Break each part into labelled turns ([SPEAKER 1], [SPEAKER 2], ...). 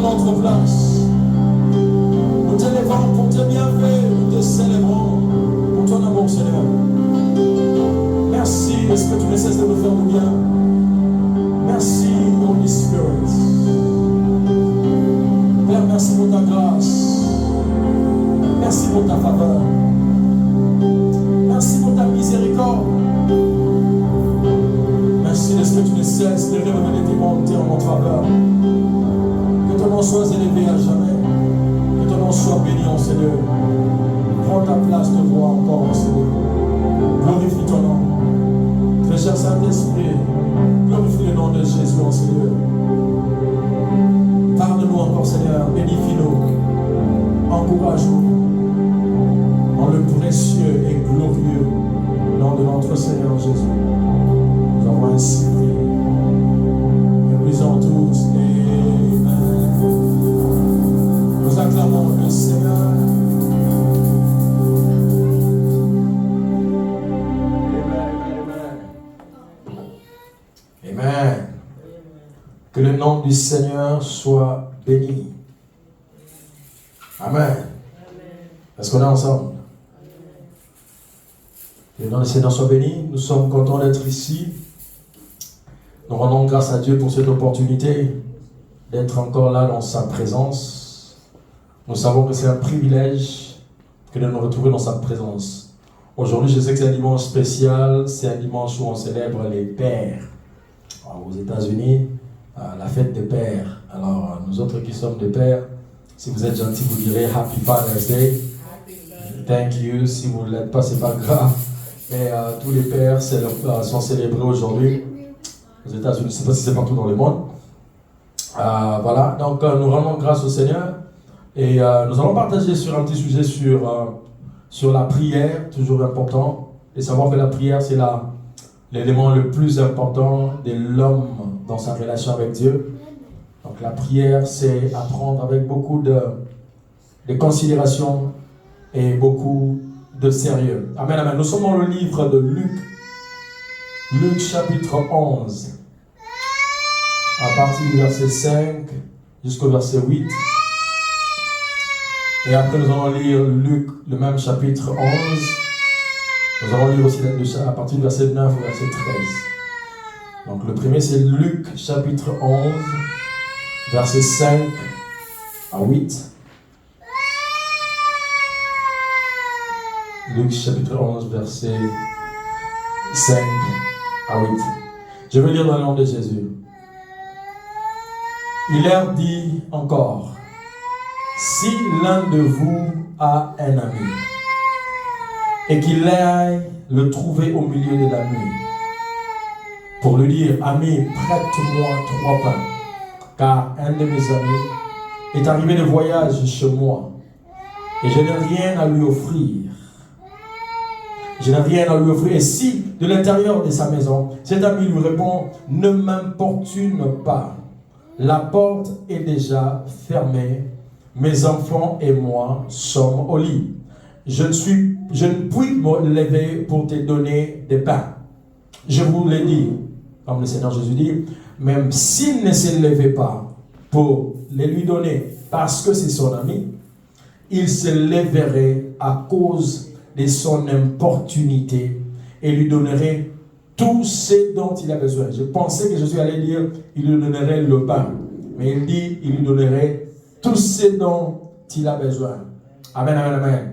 [SPEAKER 1] notre place. Nous t'élevons pour tes bienfaits, nous te célébrons pour ton amour, Seigneur. Merci parce que tu ne cesses de nous faire du bien. Merci, Holy Spirit. Père, merci pour ta grâce. Merci pour ta faveur. Merci pour ta miséricorde. Merci de ce que tu ne cesses de révéler tes bontés en notre faveur. Que ton nom soit élevé à jamais. Que ton nom soit béni, en Seigneur. Prends ta place de roi encore, en Seigneur. Glorifie ton nom. Très cher Saint-Esprit, glorifie le nom de Jésus, en Seigneur. Parle-nous encore, Seigneur. Bénifie-nous. Encourage-nous. Dans le précieux et glorieux nom de notre Seigneur Jésus. Nous avons ainsi prié. Et nous en tous. Amen. Nous acclamons le Seigneur. Amen. Amen. Que le nom du Seigneur soit béni. Amen. Est-ce qu'on est ensemble? Que le nom du Seigneur soit béni. Nous sommes contents d'être ici. Nous rendons grâce à Dieu pour cette opportunité d'être encore là dans sa présence. Nous savons que c'est un privilège que de nous retrouver dans sa présence. Aujourd'hui, je sais que c'est un dimanche spécial. C'est un dimanche où on célèbre les pères. Alors, aux États-Unis, la fête des pères. Alors, nous autres qui sommes des pères, si vous êtes gentils, vous direz Happy Father's Day. Thank you. Si vous ne l'êtes pas, c'est pas grave. Mais tous les pères sont célébrés aujourd'hui aux États-Unis. Je ne sais pas si c'est partout dans le monde. Voilà. Donc, nous rendons grâce au Seigneur. Et nous allons partager sur un petit sujet sur la prière, toujours important. Et savoir que la prière, c'est l'élément le plus important de l'homme dans sa relation avec Dieu. Donc, la prière, c'est apprendre avec beaucoup de considération et beaucoup de sérieux. Amen, amen. Nous sommes dans le livre de Luc. Luc chapitre 11. À partir du verset 5 jusqu'au verset 8. Et après nous allons lire Luc, le même chapitre 11. Nous allons lire aussi à partir du verset 9 au verset 13. Donc le premier c'est Luc chapitre 11, verset 5 à 8. Luc chapitre 11, verset 5 à 8. Je vais lire dans le nom de Jésus. Il leur dit encore, si l'un de vous a un ami, et qu'il aille le trouver au milieu de la nuit, pour lui dire, ami, prête-moi 3 pains, car un de mes amis est arrivé de voyage chez moi, et je n'ai rien à lui offrir. Je n'ai rien à lui offrir. Et si, de l'intérieur de sa maison, cet ami lui répond, ne m'importune pas, la porte est déjà fermée, mes enfants et moi sommes au lit. Je ne puis me lever pour te donner des pains. Je vous l'ai dit, comme le Seigneur Jésus dit, même s'il ne se levait pas pour les lui donner, parce que c'est son ami, il se lèverait à cause de son importunité et lui donnerait tout ce dont il a besoin. Je pensais que Jésus allait dire, il lui donnerait le pain. Mais il dit, il lui donnerait tout ce dont il a besoin. Amen, amen, amen.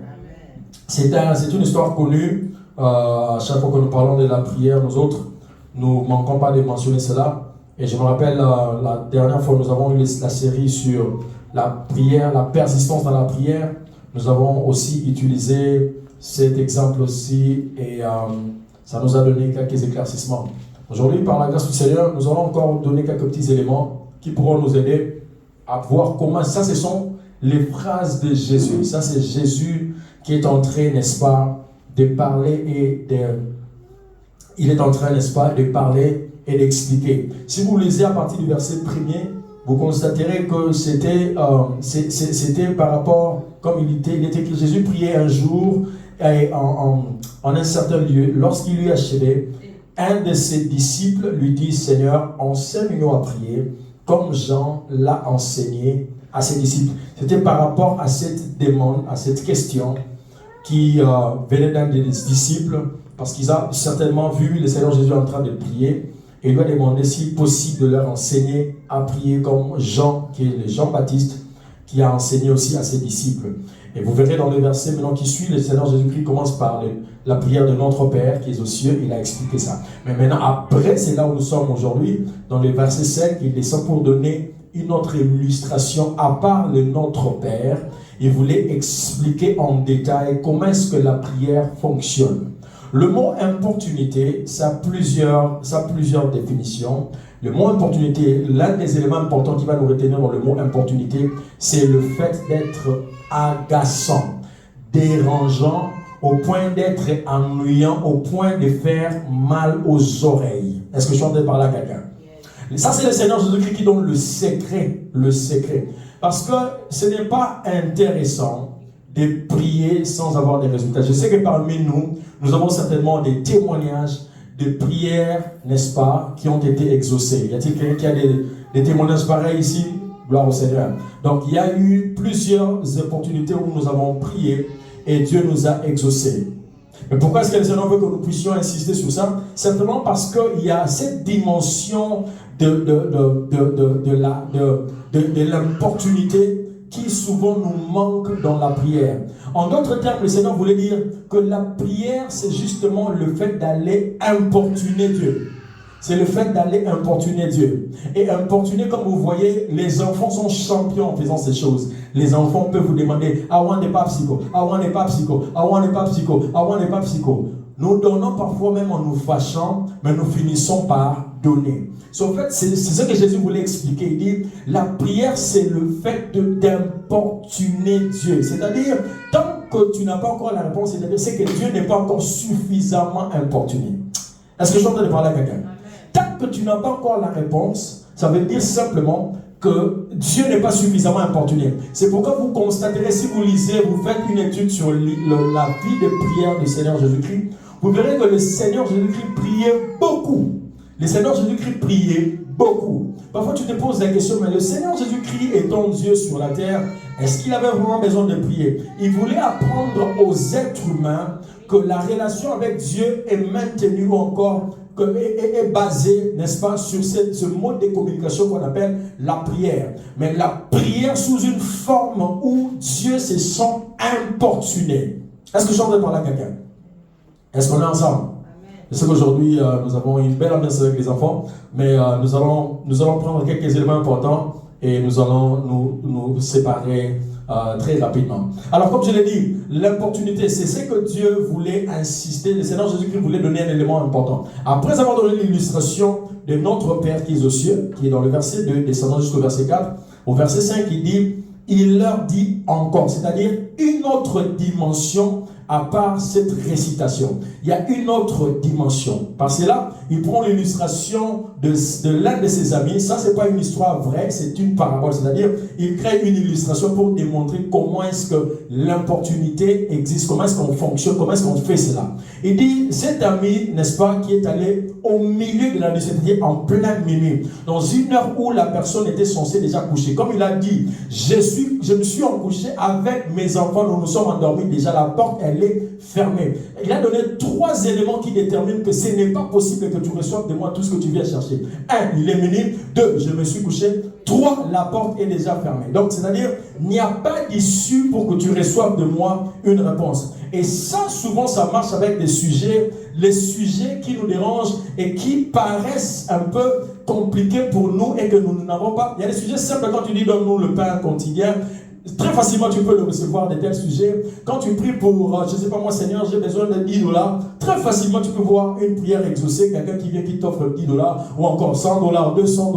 [SPEAKER 1] C'est une histoire connue. À chaque fois que nous parlons de la prière, nous autres, nous ne manquons pas de mentionner cela. Et je me rappelle, la dernière fois, nous avons eu la série sur la prière, la persistance dans la prière. Nous avons aussi utilisé cet exemple aussi et ça nous a donné quelques éclaircissements. Aujourd'hui, par la grâce du Seigneur, nous allons encore donner quelques petits éléments qui pourront nous aider à voir comment, ça ce sont les phrases de Jésus. Ça c'est Jésus qui est en train, n'est-ce pas, de parler il est en train, n'est-ce pas, de parler et d'expliquer. Si vous lisez à partir du verset 1er, vous constaterez que c'était par rapport, comme il était que Jésus priait un jour en un certain lieu. Lorsqu'il lui achevait, un de ses disciples lui dit, Seigneur, enseigne-nous à prier, comme Jean l'a enseigné à ses disciples. C'était par rapport à cette demande, à cette question qui venait d'un des disciples, parce qu'ils ont certainement vu le Seigneur Jésus en train de prier, et il lui a demandé s'il est possible de leur enseigner à prier comme Jean, qui est le Jean-Baptiste, qui a enseigné aussi à ses disciples. Et vous verrez dans le verset maintenant qui suit, le Seigneur Jésus-Christ commence par la prière de notre Père qui est aux cieux, il a expliqué ça. Mais maintenant, après, c'est là où nous sommes aujourd'hui, dans le verset 5, il descend pour donner une autre illustration à part le Notre Père. Il voulait expliquer en détail comment est-ce que la prière fonctionne. Le mot importunité, ça a plusieurs définitions. Le mot importunité, l'un des éléments importants qui va nous retenir dans le mot importunité, c'est le fait d'être agaçant, dérangeant, au point d'être ennuyant, au point de faire mal aux oreilles. Est-ce que je suis en train de parler à quelqu'un? Ça, c'est le Seigneur Jésus-Christ qui donne le secret. Parce que ce n'est pas intéressant de prier sans avoir des résultats. Je sais que parmi nous, nous avons certainement des témoignages de prières, n'est-ce pas, qui ont été exaucées. Y a-t-il quelqu'un qui a des témoignages pareils ici? Gloire au Seigneur. Donc, il y a eu plusieurs opportunités où nous avons prié et Dieu nous a exaucés. Mais pourquoi est-ce que le Seigneur veut que nous puissions insister sur ça? Simplement parce qu'il y a cette dimension de l'importunité qui souvent nous manque dans la prière. En d'autres termes, le Seigneur voulait dire que la prière, c'est justement le fait d'aller importuner Dieu. C'est le fait d'aller importuner Dieu. Et importuner, comme vous voyez, les enfants sont champions en faisant ces choses. Les enfants peuvent vous demander « I want a popsicle, I want a popsicle, I want a popsicle, I want a popsicle ». Nous donnons parfois même en nous fâchant, mais nous finissons par donner. En fait, c'est ce que Jésus voulait expliquer. Il dit, la prière, c'est le fait d'importuner Dieu. C'est-à-dire, tant que tu n'as pas encore la réponse, c'est que Dieu n'est pas encore suffisamment importuné. Est-ce que je suis en train de parler à quelqu'un? Tant que tu n'as pas encore la réponse, ça veut dire simplement que Dieu n'est pas suffisamment importuné. C'est pourquoi vous constaterez, si vous lisez, vous faites une étude sur la vie de prière du Seigneur Jésus-Christ, vous verrez que le Seigneur Jésus-Christ priait beaucoup. Le Seigneur Jésus-Christ priait beaucoup. Parfois tu te poses la question, mais le Seigneur Jésus-Christ étant Dieu sur la terre, est-ce qu'il avait vraiment besoin de prier? Il voulait apprendre aux êtres humains que la relation avec Dieu est maintenue ou encore est basée, n'est-ce pas, sur ce mode de communication qu'on appelle la prière. Mais la prière sous une forme où Dieu se sent importuné. Est-ce que je suis en train de parler à quelqu'un? Est-ce qu'on est ensemble? Je sais qu'aujourd'hui, nous avons une belle ambiance avec les enfants, mais nous allons prendre quelques éléments importants et nous allons nous séparer très rapidement. Alors, comme je l'ai dit, l'importunité, c'est ce que Dieu voulait insister. Le Seigneur Jésus-Christ voulait donner un élément important. Après avoir donné l'illustration de notre Père qui est aux cieux, qui est dans le verset 2, descendant jusqu'au verset 4, au verset 5, il dit, il leur dit encore, c'est-à-dire une autre dimension à part cette récitation. Il y a une autre dimension. Parce que là, il prend l'illustration de l'un de ses amis. Ça, ce n'est pas une histoire vraie, c'est une parabole. C'est-à-dire, il crée une illustration pour démontrer comment est-ce que l'importunité existe, comment est-ce qu'on fonctionne, comment est-ce qu'on fait cela. Il dit, cet ami, n'est-ce pas, qui est allé au milieu de la nuit, c'est-à-dire en plein minuit, dans une heure où la personne était censée déjà coucher. Comme il a dit, je me suis encouché avec mes enfants, nous nous sommes endormis, déjà la porte, elle est fermée. Il a donné 3 éléments qui déterminent que ce n'est pas possible que tu reçoives de moi tout ce que tu viens chercher. 1, il est minuit. 2, je me suis couché. 3, la porte est déjà fermée. Donc, c'est-à-dire, il n'y a pas d'issue pour que tu reçoives de moi une réponse. Et ça, souvent, ça marche avec des sujets, les sujets qui nous dérangent et qui paraissent un peu compliqués pour nous et que nous n'avons pas. Il y a des sujets simples quand tu dis donne-nous le pain quotidien. Très facilement, tu peux le recevoir de tels sujets. Quand tu pries pour, je ne sais pas moi, Seigneur, j'ai besoin de $10, très facilement, tu peux voir une prière exaucée, quelqu'un qui vient qui t'offre $10, ou encore $100, $200,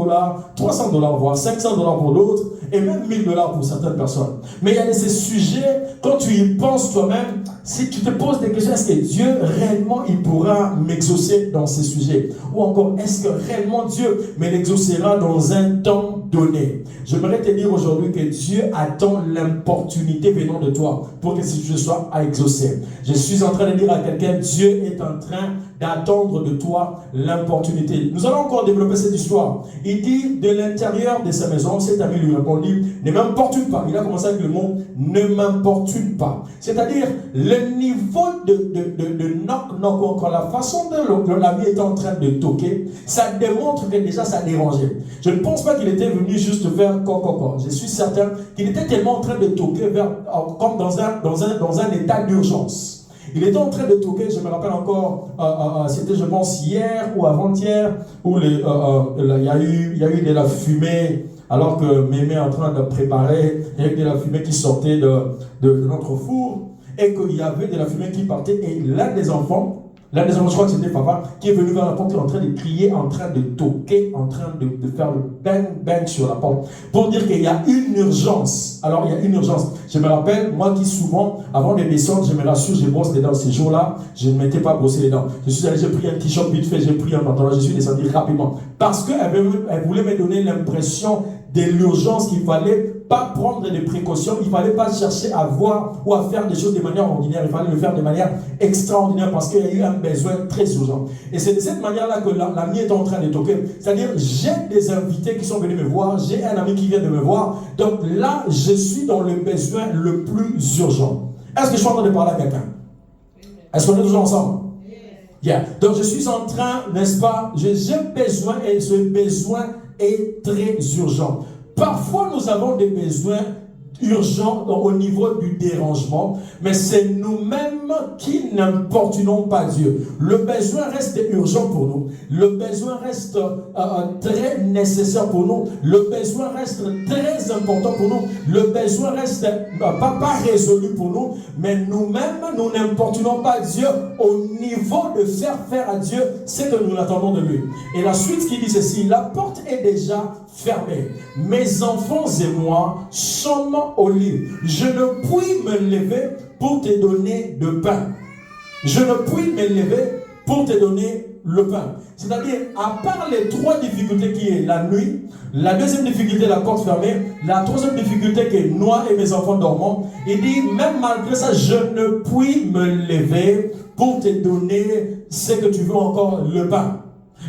[SPEAKER 1] $300, voire $500 pour d'autres, et même $1000 pour certaines personnes. Mais il y a ces sujets, quand tu y penses toi-même, si tu te poses des questions, est-ce que Dieu réellement, il pourra m'exaucer dans ces sujets? Ou encore, est-ce que réellement Dieu me l'exaucera dans un temps donné? J'aimerais te dire aujourd'hui que Dieu attend l'importunité venant de toi pour que ce sujet soit à exaucer. Je suis en train de dire à quelqu'un, Dieu Dieu est en train d'attendre de toi l'importunité. Nous allons encore développer cette histoire. Il dit de l'intérieur de sa maison, cet ami lui répondit, ne m'importune pas. Il a commencé avec le mot ne m'importune pas. C'est-à-dire le niveau de knock, encore la façon dont l'ami est en train de toquer, ça démontre que déjà ça dérangeait. Je ne pense pas qu'il était venu juste faire quoi. Je suis certain qu'il était tellement en train de toquer comme dans un état d'urgence. Il était en train de toquer, je me rappelle encore, c'était je pense hier ou avant-hier, où il y a eu de la fumée, alors que Mémé est en train de préparer, il y a eu de la fumée qui sortait de notre four, et qu'il y avait de la fumée qui partait, et l'un des enfants, je crois que c'était papa, qui est venu vers la porte, qui est en train de crier, en train de toquer, en train de faire le bang sur la porte, pour dire qu'il y a une urgence. Alors, il y a une urgence. Je me rappelle, moi qui souvent, avant de descendre, je me rassure, je brosse les dents. Ces jours-là, je ne m'étais pas brossé les dents. Je suis allé, j'ai pris un t-shirt vite fait, j'ai pris un pantalon, je suis descendu rapidement. Parce qu'elle voulait me donner l'impression de l'urgence qu'il fallait pas prendre des précautions, il ne fallait pas chercher à voir ou à faire des choses de manière ordinaire, il fallait le faire de manière extraordinaire parce qu'il y a eu un besoin très urgent. Et c'est de cette manière-là que l'ami est en train de toquer. C'est-à-dire, j'ai des invités qui sont venus me voir, j'ai un ami qui vient de me voir, donc là, je suis dans le besoin le plus urgent. Est-ce que je suis en train de parler à quelqu'un? Est-ce qu'on est toujours ensemble? Yeah. Donc je suis en train, n'est-ce pas, j'ai besoin et ce besoin est très urgent. Parfois, nous avons des besoins urgents au niveau du dérangement, mais c'est nous-mêmes qui n'importunons pas Dieu. Le besoin reste urgent pour nous. Le besoin reste très nécessaire pour nous. Le besoin reste très important pour nous. Le besoin reste pas résolu pour nous, mais nous-mêmes, nous n'importunons pas Dieu au niveau de faire à Dieu ce que nous attendons de lui. Et la suite qui dit ceci, la porte est déjà fermée. Mes enfants et moi sommes au lit. Je ne puis me lever pour te donner de pain. Je ne puis me lever pour te donner le pain. C'est-à-dire, à part les trois difficultés qui est la nuit, la deuxième difficulté, la porte fermée, la troisième difficulté qui est moi et mes enfants dormant, il dit, même malgré ça, je ne puis me lever pour te donner ce que tu veux encore, le pain.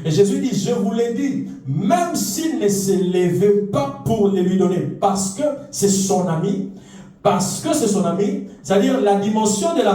[SPEAKER 1] Et Jésus dit, je vous l'ai dit, même s'il ne se levait pas pour le lui donner, parce que c'est son ami, c'est-à-dire la dimension de la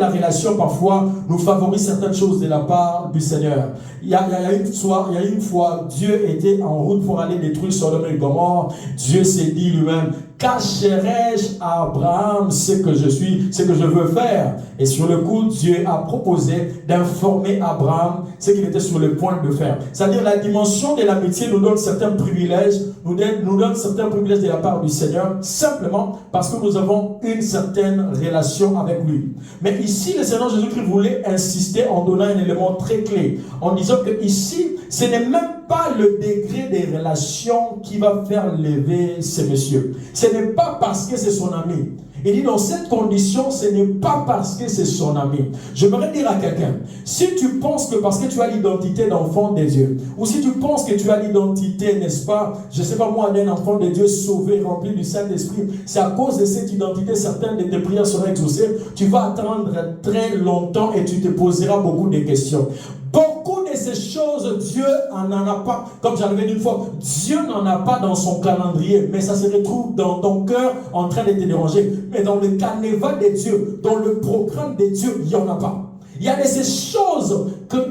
[SPEAKER 1] relation parfois nous favorise certaines choses de la part du Seigneur. Il y a une fois, Dieu était en route pour aller détruire Sodome et Gomorrhe. Dieu s'est dit lui-même, cacherai-je à Abraham ce que je veux faire? Et sur le coup, Dieu a proposé d'informer Abraham ce qu'il était sur le point de faire. C'est-à-dire la dimension de l'amitié nous donne certains privilèges, nous donne certains privilèges de la part du Seigneur, simplement parce que nous avons une certaine relation avec lui. Mais ici, le Seigneur Jésus-Christ voulait insister en donnant un élément très clé, en disant que ici, ce n'est même pas le degré des relations qui va faire lever ces messieurs. Ce n'est pas parce que c'est son ami. Il dit dans cette condition, ce n'est pas parce que c'est son ami. J'aimerais dire à quelqu'un, si tu penses que parce que tu as l'identité d'enfant de Dieu, ou si tu penses que tu as l'identité, n'est-ce pas, je ne sais pas moi, d'un enfant de Dieu sauvé, rempli du Saint-Esprit, c'est à cause de cette identité, certaines de tes prières seront exaucées, tu vas attendre très longtemps et tu te poseras beaucoup de questions. Beaucoup de ces choses, Dieu n'en a pas, comme j'avais dit une fois, Dieu n'en a pas dans son calendrier, mais ça se retrouve dans ton cœur en train de te déranger. Mais dans le canevas de Dieu, dans le programme de Dieu, il n'y en a pas. Il y a de ces choses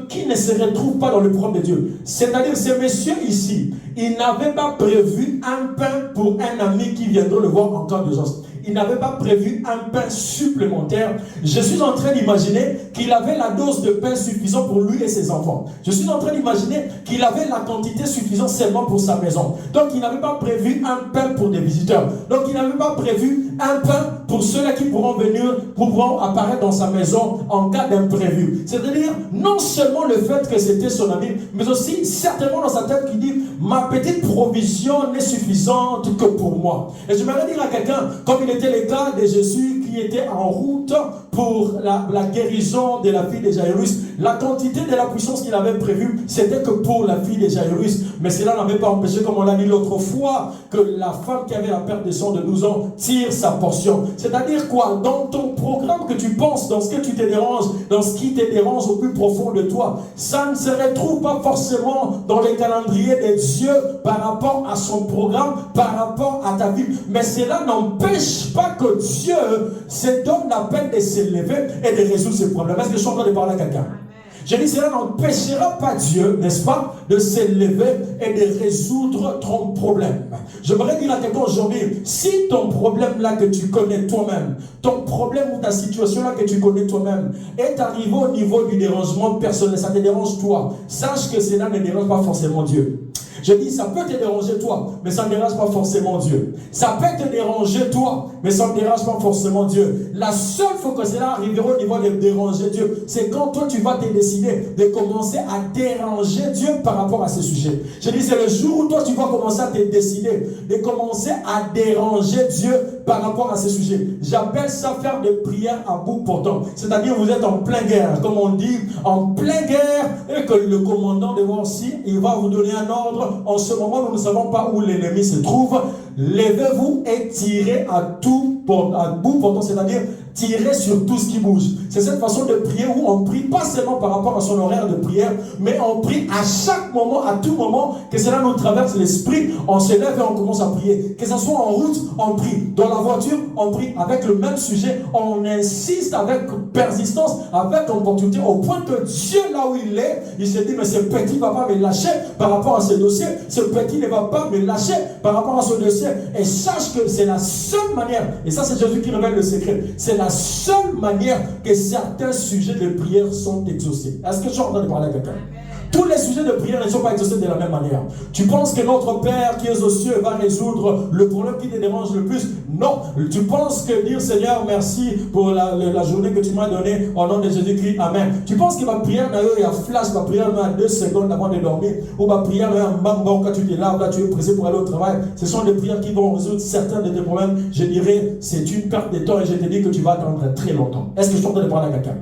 [SPEAKER 1] qui ne se retrouvent pas dans le programme de Dieu. C'est-à-dire, ces messieurs ici, ils n'avaient pas prévu un pain pour un ami qui viendrait le voir en cas d'urgence. Il n'avait pas prévu un pain supplémentaire. Je suis en train d'imaginer qu'il avait la dose de pain suffisante pour lui et ses enfants. Je suis en train d'imaginer qu'il avait la quantité suffisante seulement pour sa maison. Donc il n'avait pas prévu un pain pour des visiteurs. Donc il n'avait pas prévu un pain pour ceux-là qui pourront apparaître dans sa maison en cas d'imprévu. C'est-à-dire, non seulement le fait que c'était son ami, mais aussi certainement dans sa tête qui dit, ma petite provision n'est suffisante que pour moi. Et je m'aimerais dire à quelqu'un, comme il était le cas de Jésus qui était en route pour la guérison de la fille de Jairus, La quantité de la puissance qu'il avait prévue, c'était que pour la fille de Jairus. Mais cela n'avait pas empêché, comme on l'a dit l'autre fois, que la femme qui avait la perte de sang de 12 ans tire sa portion. C'est-à-dire quoi? Dans ton programme que tu penses, dans ce que tu te déranges, dans ce qui te dérange au plus profond de toi, ça ne se retrouve pas forcément dans les calendriers de Dieu par rapport à son programme, par rapport à ta vie. Mais cela n'empêche pas que Dieu se donne la peine de s'élever et de résoudre ses problèmes. Est-ce que je suis en train de parler à quelqu'un? Je dis, cela n'empêchera pas Dieu, n'est-ce pas, de s'élever et de résoudre ton problème. J'aimerais dire à quelqu'un aujourd'hui, si ton problème là que tu connais toi-même, ton problème ou ta situation là que tu connais toi-même est arrivé au niveau du dérangement personnel, ça te dérange toi, sache que cela ne dérange pas forcément Dieu. Je dis, ça peut te déranger toi, mais ça ne dérange pas forcément Dieu. Ça peut te déranger toi, mais ça ne dérange pas forcément Dieu. La seule fois que cela arrivera au niveau de déranger Dieu, c'est quand toi tu vas te décider de commencer à déranger Dieu par rapport à ce sujet. Je dis, c'est le jour où toi tu vas commencer à te décider de commencer à déranger Dieu par rapport à ce sujet. J'appelle ça faire des prières à bout portant. C'est-à-dire, vous êtes en pleine guerre, comme on dit, en pleine guerre, et que le commandant de Warsi, il va vous donner un ordre. En ce moment, nous ne savons pas où l'ennemi se trouve. Levez-vous et tirez à bout portant, c'est-à-dire tirez sur tout ce qui bouge. C'est cette façon de prier où on prie pas seulement par rapport à son horaire de prière, mais on prie à chaque moment, à tout moment que cela nous traverse l'esprit. On se lève et on commence à prier. Que ce soit en route, on prie. Dans la voiture, on prie avec le même sujet. On insiste avec persistance, avec opportunité, au point que Dieu, là où il est, il se dit, mais ce petit ne va pas me lâcher par rapport à ce dossier. Ce petit ne va pas me lâcher par rapport à ce dossier. Et sache que c'est la seule manière, et ça c'est Jésus qui révèle le secret, c'est la seule manière que certains sujets de prière sont exaucés. Est-ce que je suis en train de parler à quelqu'un? Tous les sujets de prière ne sont pas exaucés de la même manière. Tu penses que notre Père qui est aux cieux va résoudre le problème qui te dérange le plus? Non. Tu penses que dire Seigneur merci pour la journée que tu m'as donnée au nom de Jésus-Christ, Amen. Tu penses que ma prière il y a flash, ma prière à 2 secondes avant de dormir, ou ma prière un bambon quand tu te laves, là tu es pressé pour aller au travail. Ce sont des prières qui vont résoudre certains de tes problèmes. Je dirais c'est une perte de temps et je te dis que tu vas attendre très longtemps. Est-ce que je suis en train de parler à quelqu'un?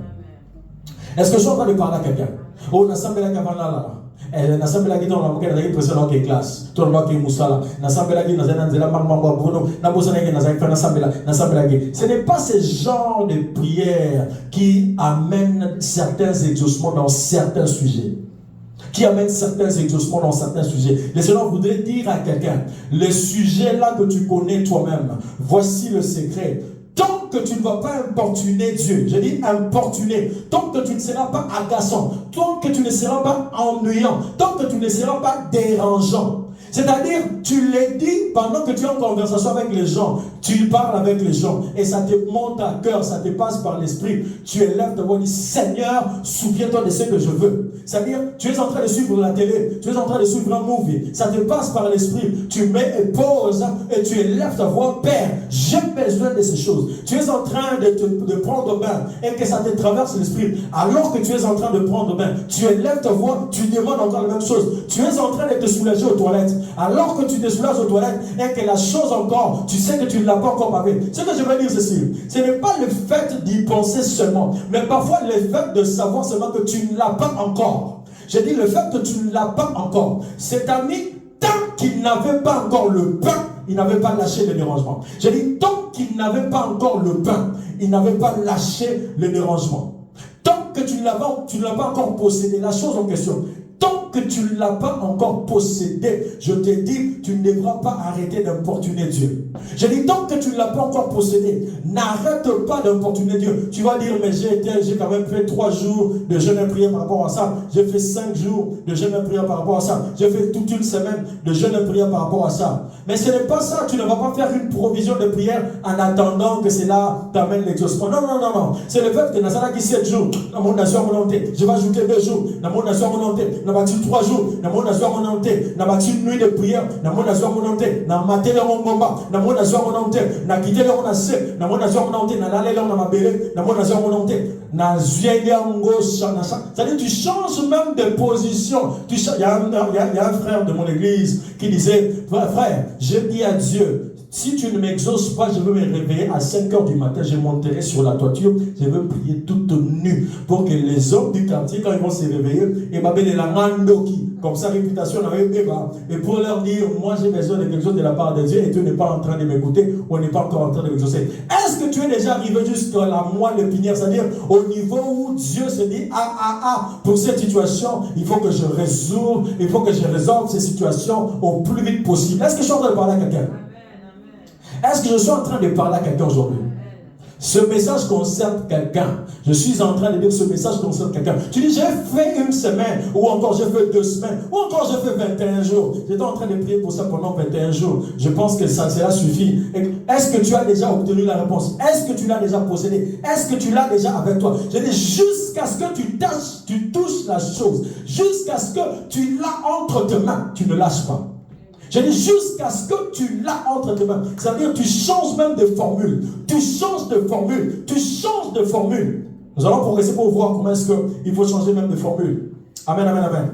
[SPEAKER 1] Est-ce que je suis en train de parler à quelqu'un? Oh, n'assemble la là. N'assemble la qui dans la moquette avec pression dans les classes. Tout le monde qui est moussala. N'assemble la qui dans un zéla marmamba bruno. N'abosana qui dans un fait n'assemble la qui. Ce n'est pas ce genre de prière qui amène certains exaucements dans certains sujets. Qui amène certains exaucements dans certains sujets. Le Seigneur voudrait dire à quelqu'un, le sujet là que tu connais toi-même, voici le secret. Tant que tu ne vas pas importuner Dieu, je dis importuner, tant que tu ne seras pas agaçant, tant que tu ne seras pas ennuyant, tant que tu ne seras pas dérangeant. C'est-à-dire, tu les dis pendant que tu es en conversation avec les gens, tu parles avec les gens et ça te monte à cœur, ça te passe par l'esprit. Tu élèves ta voix et dis Seigneur, souviens-toi de ce que je veux. C'est-à-dire, tu es en train de suivre la télé, tu es en train de suivre un movie, ça te passe par l'esprit. Tu mets et pause et tu élèves ta voix, Père, j'ai besoin de ces choses. Tu es en train de prendre bain et que ça te traverse l'esprit. Alors que tu es en train de prendre bain, tu élèves ta voix, tu demandes encore la même chose. Tu es en train de te soulager aux toilettes. Alors que tu te soulages aux toilettes et que la chose encore, tu sais que tu ne l'as pas encore pavé. Ce que je veux dire ceci, ce n'est pas le fait d'y penser seulement, mais parfois le fait de savoir seulement que tu ne l'as pas encore. J'ai dit le fait que tu ne l'as pas encore. Cet ami, tant qu'il n'avait pas encore le pain, il n'avait pas lâché le dérangement. J'ai dit tant qu'il n'avait pas encore le pain, il n'avait pas lâché le dérangement. Tant que tu ne l'as pas encore possédé, la chose en question, tant que tu ne l'as pas encore possédé, je te dis, tu ne devras pas arrêter d'importuner Dieu. Je dis, tant que tu ne l'as pas encore possédé, n'arrête pas d'importuner Dieu. Tu vas dire, mais j'ai quand même fait 3 jours de jeûne et prière par rapport à ça. J'ai fait 5 jours de jeûne et prière par rapport à ça. J'ai fait toute une semaine de jeûne et prière par rapport à ça. Mais ce n'est pas ça. Tu ne vas pas faire une provision de prière en attendant que cela t'amène l'exaucement. Non, non, non, non. C'est le fait que dans ça qui 7 jours, dans mon nation volonté, je vais ajouter 2 jours, dans mon nation volonté, dans ma 3 jours, dans mon nation volonté, dans ma nuit de prière, dans mon nation volonté, dans ma télé en combat, dans mon nation volonté, dans quitter le nation, dans mon nation volonté, dans l'aller dans ma belle, dans mon nation volonté, dans zuélia gauche, c'est-à-dire tu changes même de position. Il y a un frère de mon église qui disait, frère, j'ai dit à Dieu, Si tu ne m'exauces pas, je veux me réveiller à 5 heures du matin, je monterai sur la toiture, je veux prier toute nue pour que les hommes du quartier, quand ils vont se réveiller, et comme ça, réputation, et pour leur dire, moi j'ai besoin de quelque chose de la part de Dieu et tu n'es pas en train de m'écouter ou on n'est pas encore en train de m'exaucer. Est-ce que tu es déjà arrivé jusqu'à la moelle épinière, c'est-à-dire au niveau où Dieu se dit, pour cette situation, il faut que je résolve ces situations au plus vite possible. Est-ce que je suis en train de parler à quelqu'un? Est-ce que je suis en train de parler à quelqu'un aujourd'hui? Ce message concerne quelqu'un. Je suis en train de dire que ce message concerne quelqu'un. Tu dis, j'ai fait une semaine, ou encore j'ai fait 2 semaines, ou encore j'ai fait 21 jours. J'étais en train de prier pour ça pendant 21 jours. Je pense que cela suffit. Est-ce que tu as déjà obtenu la réponse? Est-ce que tu l'as déjà possédé? Est-ce que tu l'as déjà avec toi? Je dis, jusqu'à ce que tu touches la chose, jusqu'à ce que tu l'as entre tes mains, tu ne lâches pas. Je dis jusqu'à ce que tu l'as entre tes mains. C'est-à-dire tu changes même de formule. Tu changes de formule. Tu changes de formule. Nous allons progresser pour voir comment est-ce qu'il faut changer même de formule. Amen, amen, amen.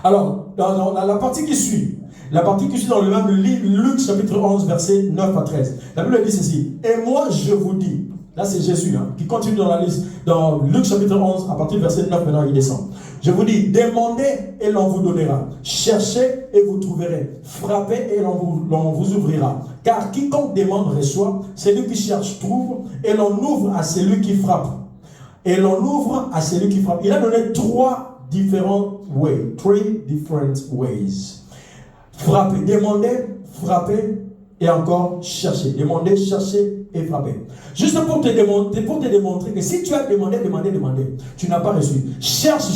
[SPEAKER 1] Alors, dans la partie qui suit, dans le même livre, Luc chapitre 11, versets 9 à 13. La Bible dit ceci. Et moi, je vous dis, là c'est Jésus qui continue dans la liste, dans Luc chapitre 11, à partir du verset 9, maintenant il descend. Je vous dis, demandez et l'on vous donnera. Cherchez et vous trouverez. Frappez et l'on vous ouvrira. Car quiconque demande reçoit, celui qui cherche trouve, et l'on ouvre à celui qui frappe. Et l'on ouvre à celui qui frappe. Il a donné 3 différents ways. 3 different ways. Frappez, demandez, frappez, et encore chercher. Demandez, chercher et frapper. Juste pour te démontrer que si tu as demandé, tu n'as pas reçu. Cherche,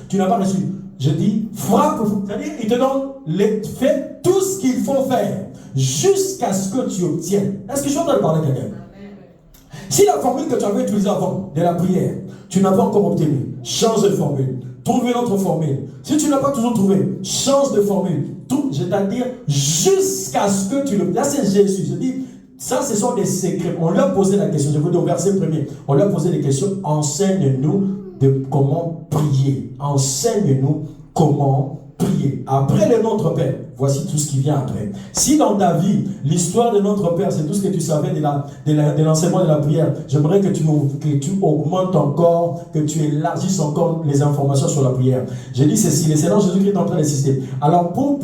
[SPEAKER 1] tu n'as pas reçu. Je dis, frappe, c'est-à-dire, il te donne, fais tout ce qu'il faut faire jusqu'à ce que tu obtiennes. Est-ce que je suis en train de parler à quelqu'un? Si la formule que tu avais utilisée avant de la prière, tu n'as pas encore obtenu, change de formule. Trouve une autre formule. Si tu n'as pas toujours trouvé, change de formule. C'est-à-dire jusqu'à ce que tu le... Là, c'est Jésus. Je dis, ça, ce sont des secrets. On lui a posé la question. Je vous dis au verset premier. On lui a posé des questions. Enseigne-nous de comment prier. Enseigne-nous comment prier. Après le Notre Père, voici tout ce qui vient après. Si dans ta vie, l'histoire de Notre Père, c'est tout ce que tu savais de l'enseignement de la prière, j'aimerais que tu augmentes encore, que tu élargisses encore les informations sur la prière. J'ai dit ceci, le Seigneur Jésus-Christ est en train d'insister. Alors pour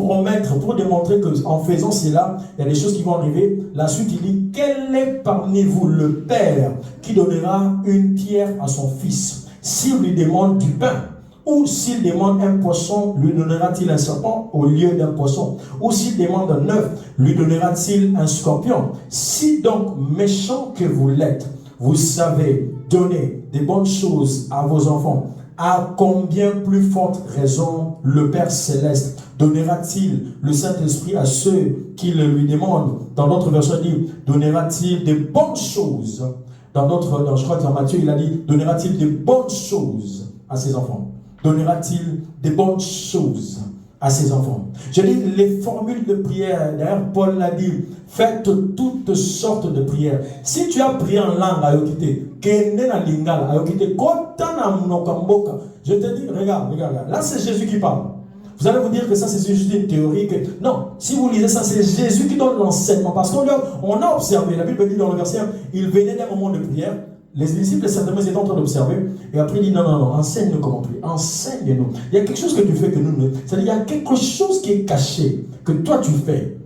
[SPEAKER 1] démontrer qu'en faisant cela, il y a des choses qui vont arriver, la suite il dit, quel est parmi vous le Père qui donnera une pierre à son fils s'il lui demande du pain? Ou s'il demande un poisson, lui donnera-t-il un serpent au lieu d'un poisson? Ou s'il demande un œuf, lui donnera-t-il un scorpion? Si donc méchant que vous l'êtes, vous savez donner des bonnes choses à vos enfants, à combien plus forte raison le Père Céleste donnera-t-il le Saint-Esprit à ceux qui le lui demandent? Dans notre version, il dit, donnera-t-il des bonnes choses? Je crois que dans Matthieu, il a dit, donnera-t-il des bonnes choses à ses enfants? Donnera-t-il des bonnes choses à ses enfants? Je dis les formules de prière. D'ailleurs, Paul l'a dit, faites toutes sortes de prières. Si tu as prié en langue à Yokite, je te dis, regarde, là c'est Jésus qui parle. Vous allez vous dire que ça c'est juste une théorie. Non, si vous lisez ça, c'est Jésus qui donne l'enseignement. Parce qu'on a observé, la Bible dit dans le verset 1, il venait d'un moment de prière. Les disciples, certainement, ils étaient en train d'observer. Et après, il dit, non, enseigne-nous comment prier. Enseigne-nous. Il y a quelque chose que tu fais que nous ne... C'est-à-dire, il y a quelque chose qui est caché, que toi tu fais,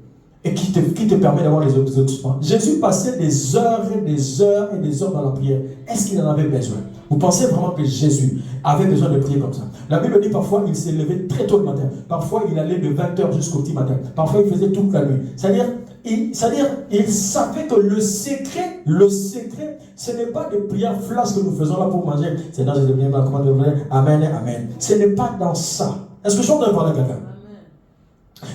[SPEAKER 1] et qui te permet d'avoir les autres soins. Jésus passait des heures et des heures et des heures dans la prière. Est-ce qu'il en avait besoin? Vous pensez vraiment que Jésus avait besoin de prier comme ça? La Bible dit parfois, il s'est levé très tôt le matin. Parfois, il allait de 20h jusqu'au petit matin. Parfois, il faisait toute la nuit. C'est-à-dire, il savait que le secret, ce n'est pas des prières flasques que nous faisons là pour manger. C'est dans les prières, amen, amen. Ce n'est pas dans ça. Est-ce que je suis en train de parler à quelqu'un?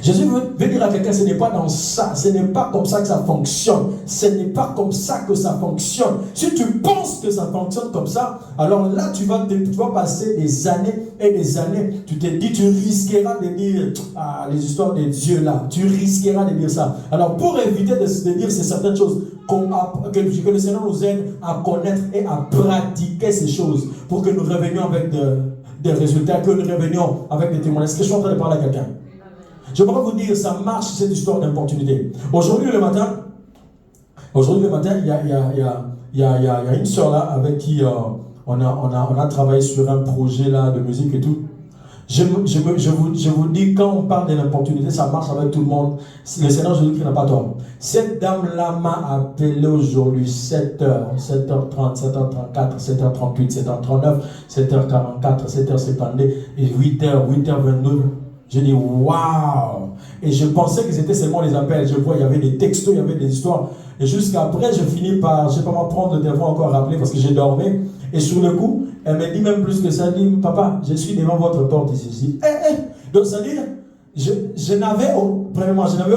[SPEAKER 1] Jésus veut dire à quelqu'un, ce n'est pas dans ça, ce n'est pas comme ça que ça fonctionne, ce n'est pas comme ça que ça fonctionne. Si tu penses que ça fonctionne comme ça, alors là tu vas passer des années et des années, tu te dis, tu risqueras de dire les histoires de Dieu là, tu risqueras de dire ça. Alors pour éviter de dire ces certaines choses, que le Seigneur nous aide à connaître et à pratiquer ces choses, pour que nous revenions avec des résultats, que nous revenions avec des témoignages. Est-ce que je suis en train de parler à quelqu'un? Je voudrais vous dire, ça marche cette histoire d'importunité. Aujourd'hui le matin, il y a une soeur là avec qui on a travaillé sur un projet là de musique et tout. Je vous dis, quand on parle de l'opportunité, ça marche avec tout le monde. Le Seigneur Jésus-Christ n'a pas tort. Cette dame-là m'a appelé aujourd'hui 7h, 7h30, 7h34, 7h38, 7h39, 7h44, 7h72 et 8h, 8h22. Je dis waouh! Et je pensais que c'était seulement les appels. Je vois, il y avait des textos, il y avait des histoires. Et jusqu'après, je finis par, je ne sais pas m'en prendre le téléphone encore rappeler parce que j'ai dormi. Et sur le coup, elle me dit même plus que ça. Elle dit, papa, je suis devant votre porte ici. Donc, ça veut dire, je n'avais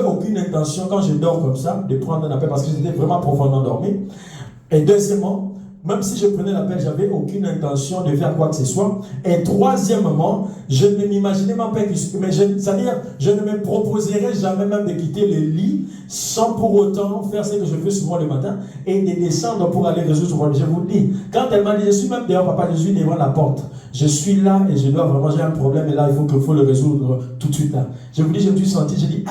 [SPEAKER 1] aucune intention quand je dors comme ça de prendre un appel parce que j'étais vraiment profondément dormi. Et deuxièmement, même si je prenais l'appel, je n'avais aucune intention de faire quoi que ce soit. Et troisièmement, je ne m'imaginais même pas que... c'est-à-dire, je ne me proposerais jamais même de quitter le lit sans pour autant faire ce que je fais souvent le matin et de descendre pour aller résoudre ce problème. Je vous dis, quand elle m'a dit, je suis même dehors, papa, je suis devant la porte. Je suis là et je dois vraiment, j'ai un problème et là, il faut le résoudre tout de suite là. Je vous dis, je me suis senti, je dis,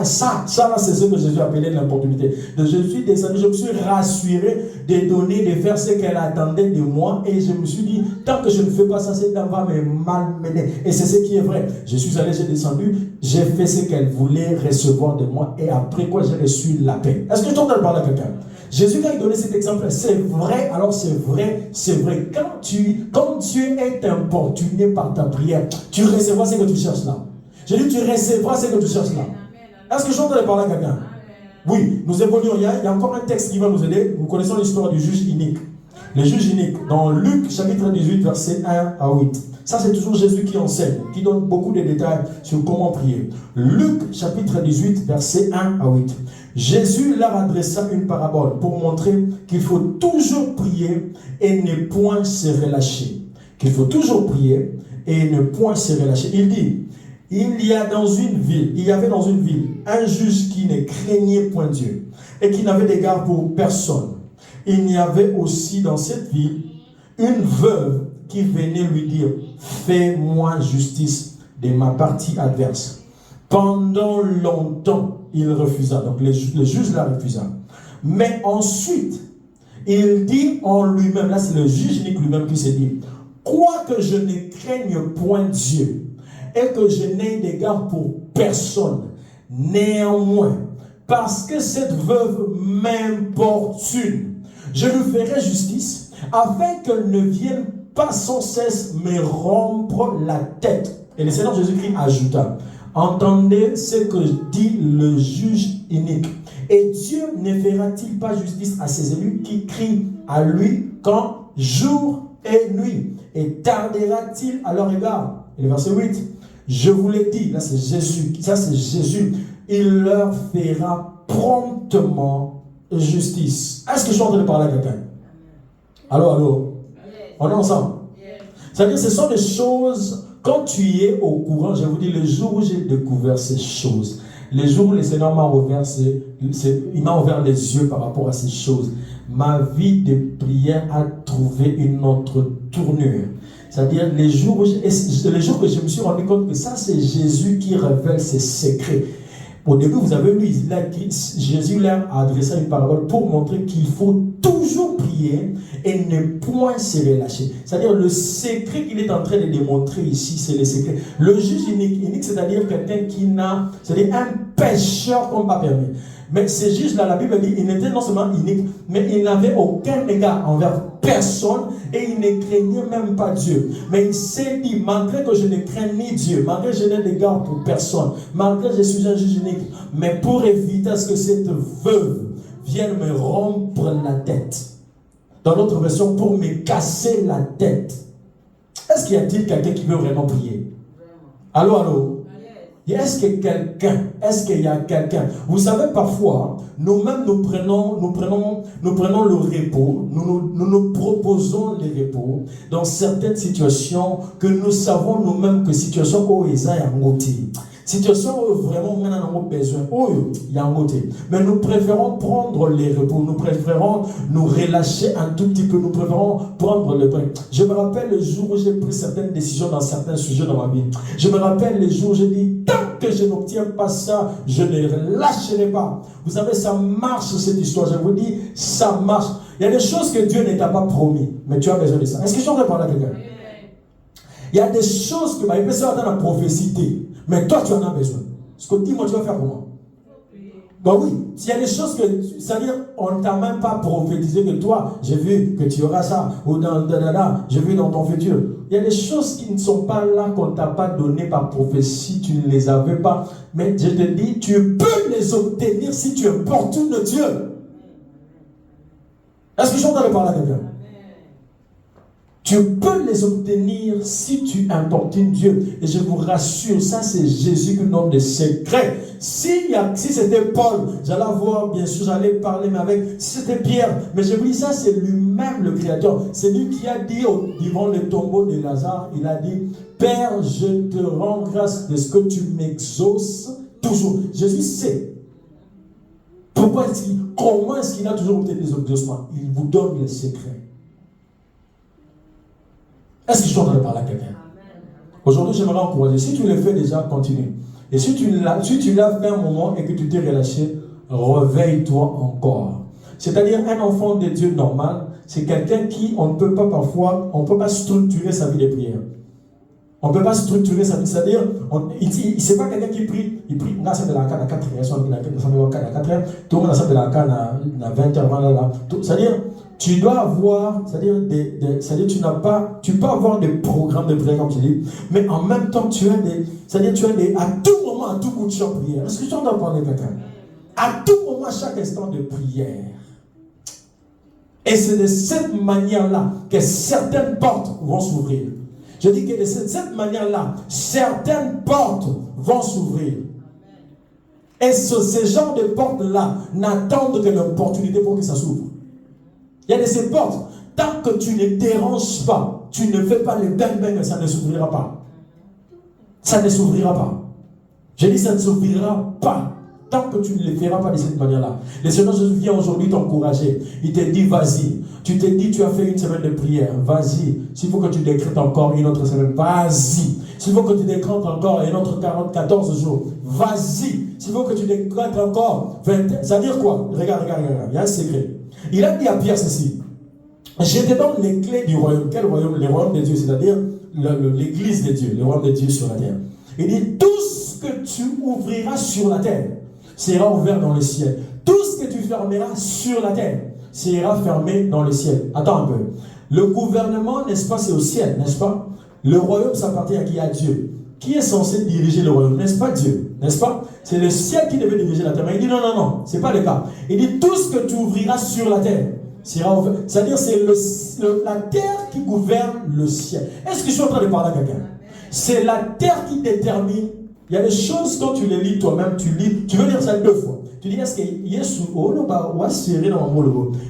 [SPEAKER 1] ça là, c'est ce que Jésus appelait l'opportunité. Donc, je suis descendu, je me suis rassuré de donner, de faire ce qu'elle attendait de moi et je me suis dit, tant que je ne fais pas ça, cette dame va me malmener. Et c'est ce qui est vrai. Je suis allé, j'ai descendu, j'ai fait ce qu'elle voulait recevoir de moi et après quoi j'ai reçu la paix. Est-ce que je t'entends parler à quelqu'un? Jésus, quand il donnait cet exemple, c'est vrai, alors c'est vrai, c'est vrai. Quand Dieu est importuné par ta prière, tu recevras ce que tu cherches là. J'ai dit, tu recevras ce que tu cherches là. Est-ce que je t'entends parler à quelqu'un? Oui, nous évoluons. Il y a encore un texte qui va nous aider. Nous connaissons l'histoire du juge inique. Le juge inique, dans Luc chapitre 18, verset 1 à 8. Ça, c'est toujours Jésus qui enseigne, qui donne beaucoup de détails sur comment prier. Luc chapitre 18, verset 1 à 8. Jésus leur adressa une parabole pour montrer qu'il faut toujours prier et ne point se relâcher. Qu'il faut toujours prier et ne point se relâcher. Il dit, il y avait dans une ville un juge qui ne craignait point Dieu et qui n'avait d'égard pour personne. Il y avait aussi dans cette ville une veuve qui venait lui dire, fais-moi justice de ma partie adverse. Pendant longtemps, il refusa. Donc le juge la refusa. Mais ensuite, il dit en lui-même, là c'est le juge unique lui-même qui s'est dit, quoique je ne craigne point Dieu et que je n'ai d'égard pour personne, néanmoins, parce que cette veuve m'importune, je lui ferai justice afin qu'elle ne vienne pas sans cesse me rompre la tête. Et le Seigneur Jésus-Christ ajouta, entendez ce que dit le juge inique. Et Dieu ne fera-t-il pas justice à ses élus qui crient à lui quand jour et nuit? Et tardera-t-il à leur égard? Et le verset 8, je vous l'ai dit, là c'est Jésus, ça c'est Jésus, il leur fera promptement justice. Est-ce que je suis en train de parler à quelqu'un? Allô? On est ensemble? C'est-à-dire, ce sont des choses, quand tu es au courant, je vous dis, le jour où j'ai découvert ces choses, le jour où le Seigneur m'a ouvert, il m'a ouvert les yeux par rapport à ces choses, ma vie de prière a trouvé une autre tournure. C'est-à-dire, les jours que je me suis rendu compte que ça, c'est Jésus qui révèle ses secrets. Au début, vous avez lu, Jésus leur a adressé une parole pour montrer qu'il faut toujours prier et ne point se relâcher. C'est-à-dire, le secret qu'il est en train de démontrer ici, c'est le secret. Le juge unique, c'est-à-dire quelqu'un qui n'a, c'est-à-dire un pécheur qu'on n'a pas permis. Mais ce juge-là, la Bible dit, il n'était non seulement unique, mais il n'avait aucun égard envers personne et il ne craignait même pas Dieu. Mais il s'est dit, malgré que je ne crains ni Dieu, malgré que je n'ai d'égard pour personne, malgré que je suis un juge unique, mais pour éviter à ce que cette veuve vienne me rompre la tête, dans l'autre version, pour me casser la tête. Est-ce qu'il y a-t-il quelqu'un qui veut vraiment prier? Allô? Est-ce qu'il y a quelqu'un? Vous savez, parfois, nous-mêmes, nous prenons le repos, nous proposons le repos dans certaines situations que nous savons nous-mêmes que situation où ils ont situation où vraiment on a besoin, il y a un côté. Mais nous préférons prendre les repos, nous préférons nous relâcher un tout petit peu, nous préférons prendre le break. Je me rappelle le jour où j'ai pris certaines décisions dans certains sujets dans ma vie. Je me rappelle le jour où j'ai dit, tant que je n'obtiens pas ça, je ne lâcherai pas. Vous savez, ça marche cette histoire. Je vous dis, ça marche. Il y a des choses que Dieu ne t'a pas promis, mais tu as besoin de ça. Est-ce que je suis en train de parler à quelqu'un? Il y a des choses que il peut se attendre à prophétie, mais toi tu en as besoin. Ce que dis-moi, tu vas faire comment? Ben oui, il y a des choses que, c'est-à-dire, on ne t'a même pas prophétisé que toi, j'ai vu que tu auras ça, ou j'ai vu dans ton futur. Il y a des choses qui ne sont pas là, qu'on ne t'a pas donné par prophétie, tu ne les avais pas. Mais je te dis, tu peux les obtenir si tu importunes Dieu. Est-ce que je suis en train de parler à quelqu'un? Tu peux les obtenir si tu importunes Dieu. Et je vous rassure, ça c'est Jésus qui donne des secrets. Si c'était Paul, j'allais voir, bien sûr, j'allais parler, mais si c'était Pierre, mais je vous dis, ça c'est lui-même le Créateur. C'est lui qui a dit, devant le tombeau de Lazare, il a dit, Père, je te rends grâce de ce que tu m'exauces toujours. Jésus sait. Comment est-ce qu'il a toujours obtenu des exaucements? Il vous donne les secrets. Est-ce que je suis en train de parler à quelqu'un? Aujourd'hui, j'aimerais encourager. Si tu le fais déjà, continue. Et si tu l'as fait un moment et que tu t'es relâché, réveille-toi encore. C'est-à-dire, un enfant de Dieu normal, c'est quelqu'un qui, on ne peut pas structurer sa vie de prière. On ne peut pas structurer sa vie. C'est-à-dire, c'est pas quelqu'un qui prie. Il prie, on a ça de la canne à 4 heures, on a ça à 4 heures, tout le monde a ça de la canne à 20 heures, c'est-à-dire, tu dois avoir, c'est-à-dire tu peux avoir des programmes de prière comme je dis, mais en même temps tu as à tout moment, à tout coup de champ de prière. Est-ce que tu entends parler de quelqu'un? À tout moment, à chaque instant de prière. Et c'est de cette manière-là que certaines portes vont s'ouvrir. Je dis que de cette manière-là, certaines portes vont s'ouvrir. Et ce genre de portes-là n'attendent que l'opportunité pour que ça s'ouvre. Il y a de ces portes, tant que tu ne déranges pas, tu ne fais pas le bang-bang, ça ne s'ouvrira pas. Ça ne s'ouvrira pas. Je dis ça ne s'ouvrira pas, tant que tu ne le feras pas de cette manière-là. Le Seigneur Jésus vient aujourd'hui t'encourager. Il te dit, vas-y. Tu te dis, tu as fait une semaine de prière, vas-y. S'il faut que tu décrètes encore une autre semaine, vas-y. S'il faut que tu décrètes encore une autre 14 jours, vas-y. S'il faut que tu décrètes encore 20, ça veut dire quoi? Regarde, il y a un secret. Il a dit à Pierre ceci, je te donne les clés du royaume. Quel royaume? Le royaume de Dieu, c'est-à-dire l'église de Dieu, le royaume de Dieu sur la terre. Il dit, tout ce que tu ouvriras sur la terre sera ouvert dans le ciel. Tout ce que tu fermeras sur la terre sera fermé dans le ciel. Attends un peu. Le gouvernement, n'est-ce pas, c'est au ciel, n'est-ce pas? Le royaume, ça appartient à qui? À Dieu. Qui est censé diriger le royaume? N'est-ce pas Dieu? N'est-ce pas? C'est le ciel qui devait diriger la terre. Mais il dit non, c'est pas le cas. Il dit tout ce que tu ouvriras sur la terre sera ouvert. C'est-à-dire c'est la terre qui gouverne le ciel. Est-ce que je suis en train de parler à quelqu'un? C'est la terre qui détermine. Il y a des choses quand tu les lis toi-même, tu veux lire ça 2 fois. Tu dis, est-ce que Yesu,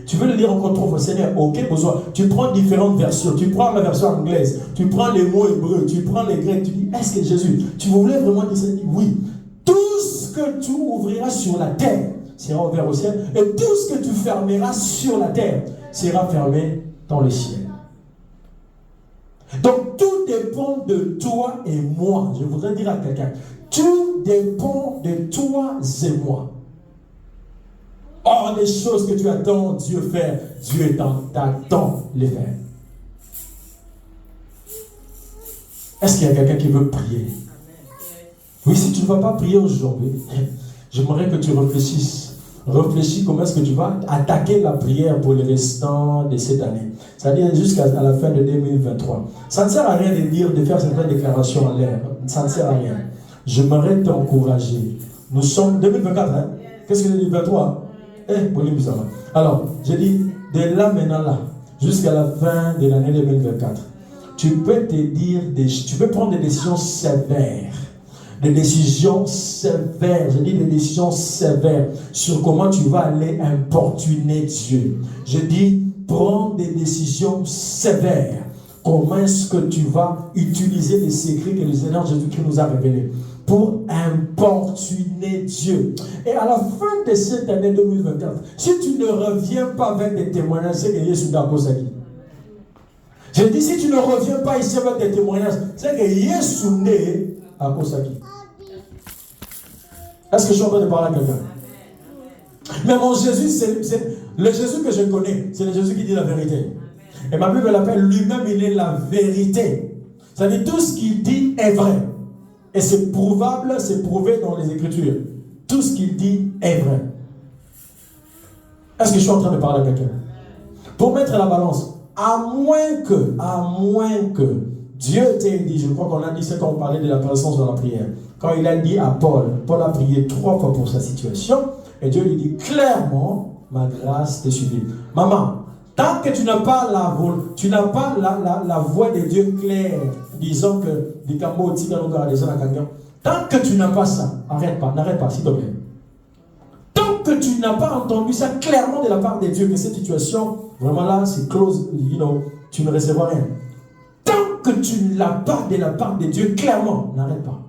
[SPEAKER 1] tu veux le lire encore 3 fois, Seigneur, ok, besoin. Tu prends différentes versions, tu prends la version anglaise, tu prends les mots hébreux, tu prends les grecs, tu dis, est-ce que Jésus, tu voulais vraiment dire ça? Oui. Tout ce que tu ouvriras sur la terre sera ouvert au ciel, et tout ce que tu fermeras sur la terre sera fermé dans le ciel. Donc tout dépend de toi et moi. Je voudrais dire à quelqu'un, tout dépend de toi et moi. Or, les choses que tu attends Dieu faire, Dieu t'attend les faire. Est-ce qu'il y a quelqu'un qui veut prier? Oui, si tu ne vas pas prier aujourd'hui, j'aimerais que tu réfléchisses. Réfléchis comment est-ce que tu vas attaquer la prière pour le restant de cette année. C'est-à-dire jusqu'à la fin de 2023. Ça ne sert à rien de faire certaines déclarations en l'air. Ça ne sert à rien. J'aimerais t'encourager. Nous sommes 2024, hein? Qu'est-ce que je dis 23? Alors, j'ai dit, de là maintenant là, jusqu'à la fin de l'année 2024, tu peux prendre des décisions sévères. Des décisions sévères, je dis des décisions sévères sur comment tu vas aller importuner Dieu. Je dis, prends des décisions sévères. Comment est-ce que tu vas utiliser les secrets que le Seigneur Jésus-Christ nous a révélés pour importuner Dieu. Et à la fin de cette année 2024, si tu ne reviens pas avec des témoignages, c'est que Yesu Dakosaki. Je dis, si tu ne reviens pas ici avec des témoignages, c'est que Yesu n'est à Kosaki. Est-ce que je suis en train de parler à quelqu'un? Mais mon Jésus, c'est le Jésus que je connais, c'est le Jésus qui dit la vérité. Et ma Bible l'appelle lui-même, il est la vérité. C'est-à-dire tout ce qu'il dit est vrai. Et c'est prouvable, c'est prouvé dans les Écritures. Tout ce qu'il dit est vrai. Est-ce que je suis en train de parler à quelqu'un? Pour mettre la balance, à moins que Dieu t'ait dit, je crois qu'on a dit ça quand on parlait de la présence dans la prière. Quand il a dit à Paul a prié 3 fois pour sa situation, et Dieu lui dit clairement, ma grâce te suffit. Maman, tant que tu n'as pas la voix de Dieu claire, disons que tant que tu n'as pas ça, n'arrête pas, s'il te plaît. Tant que tu n'as pas entendu ça clairement de la part de Dieu, que cette situation, vraiment là, c'est close, tu ne recevras rien. Tant que tu ne l'as pas de la part de Dieu clairement, n'arrête pas.